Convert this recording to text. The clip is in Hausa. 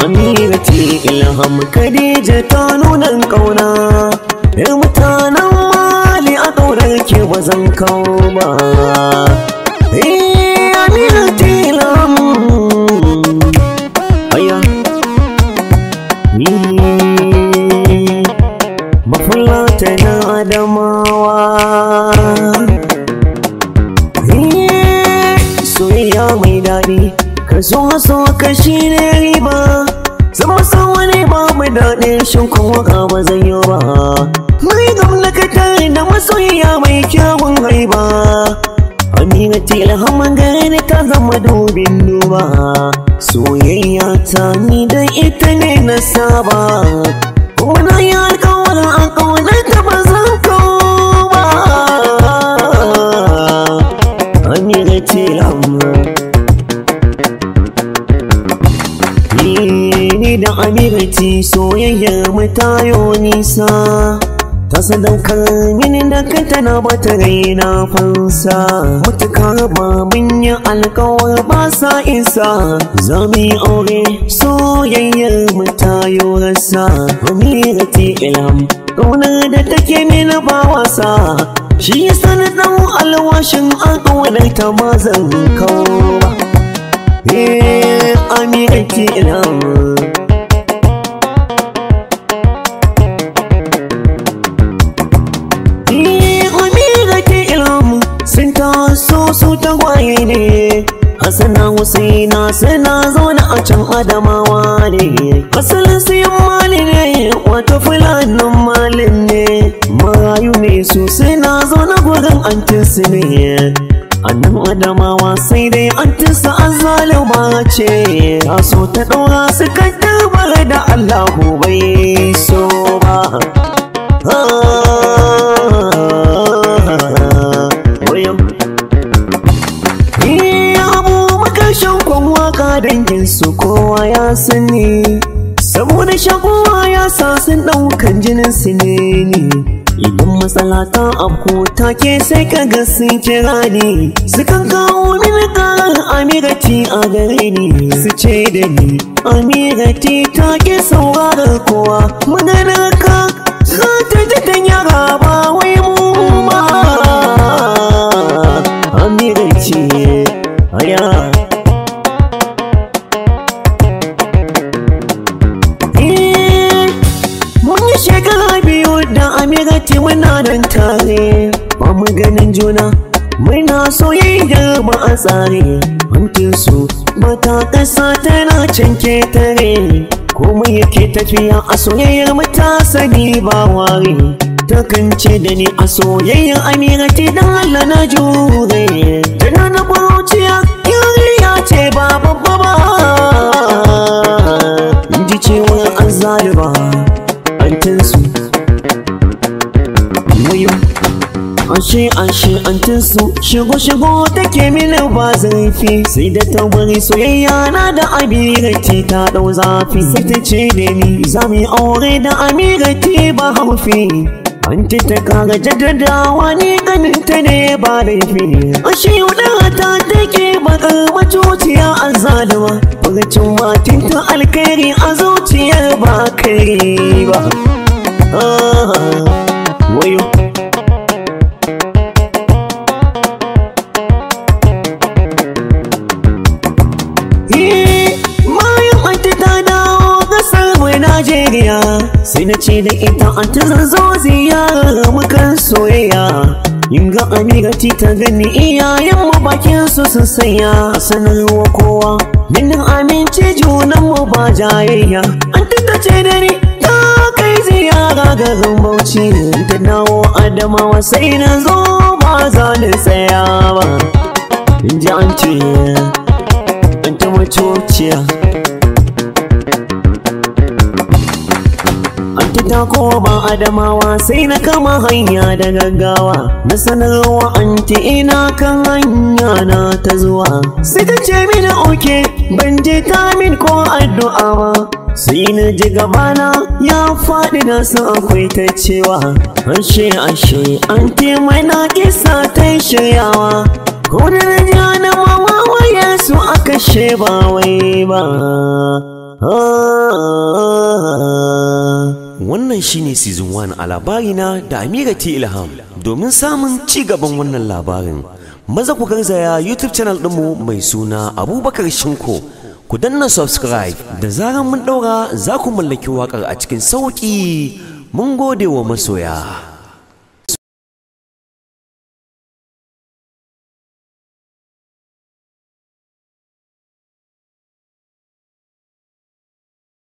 Amirati Ilham Khadija ta nunan kauna, mutanen Mali a ƙaurar ke ba zan kawo ba. Amirati Ilham Mafulata na Adamawa, soyayya mai daɗi ka zo ka shi ne riba, zama san wani ba mu daɗin shin kuma ka ba zan yi ba. Mai gamna ka tare da masoyiya mai kyawun haiba, Amirati Ilham gani ta zama dubin duba. Soyayya ta ni da ita ne na saba, kuma na yi alƙawarin an ƙaunar ta ba zan kawo ba. Amirati Ilham ni da Amirati soyayyar mu tayo nisa, ta sadaukar mini da kanta na bata raina fansa. Mutuka ba mun yi alkawar ba sa isa, za mu yi aure soyayyar mu tayo rasa. Amirati Ilham ƙaunar da take mini ba wasa, shi yasa na ɗau alwashin alƙawarar ta ma zan kawo ba. Amirati Ilham sun taso su tagwaye ne, Hassana Husaina suna zaune a can Adamawa ne. Asalin su yan Mali ne, wato fulanin Malin ne. Marayu ne su suna zaune gurin antinsu ne. A nan Adamawa sai dai antinsu azzaluma ce, ta so ta ɗaura su kan tarbar da Allahu bai so ba. Waka danginsu kowa ya sani, saboda shakuwa ya sa sun ɗaukan jininsu ne ni. Idan matsala ta afko take sai kaga sun kira ni, sukan kawo mini karar Amirati a gare ni, su ce da ni Amirati ta ke saurarar kowa, maganar ka za ta ji ta yara ba wai mu ba. Amirati aya shekara biyu da Amirati muna nan tare, ba mu ganin juna muna soyayyar ba a tsare. Hantinsu mata ƙasa tana canke tare, komai yake tafiya a soyayyar mu ta sani ba ware. Takan ce da ni a soyayyar Amirati dan Allah na jure, tana na ƙuruciya yariya ce ba babba ba. In ji cewar azzalima antinsu wayo, ashe antinsu shigo take mini ba zurfi, sai da ta bari soyayya na da Amirati ta ɗau zafi. Sai ta ce da ni za mu yi aure da Amirati ba haufi, anti ta kaga jaddadawa ni ganinta ne ba laifi. Ashe wadda ta take bakar macuciya azzalima, furcin matinta alkhairi a zuciyar ba kai ba. Wayo bayan anti ta dawo ƙasar mai Najeriya, sai na ce da ita anti zan zo ziyarar mukan soyayya. In ga Amirati ta gani iyayenmu bakinsu sun sanya, sanarwa kowa minin amince junanmu ba jayayya. Anti ta ce da ni ta kai ziyara garin Bauchi, ta dawo Adamawa sai na zo ba za ni tsaya ba. In ji anti macociya, anti ta koma Adamawa sai na kama hanya da gaggawa, na sanarwa anti ina kan hanya na ta zuwa. Sai ta ce mini oke ban je ta min ko addu'a ba, sai na ji gabana ya faɗi na san akwai ta cewa ashe an taimana kisa ta shiryawa ko da na ji na mawawaye su aka sheba wai ba. Wannan shine season 1 a labarina da Amira T Ilham. Domin samun ci gaban wannan labarin maza ku garzaya YouTube channel ɗinmu mai suna Abubakar Shinko, ku danna subscribe, da zarar mun ɗaura za ku mallaki waƙar a cikin sauƙi. Mun gode wa masoya.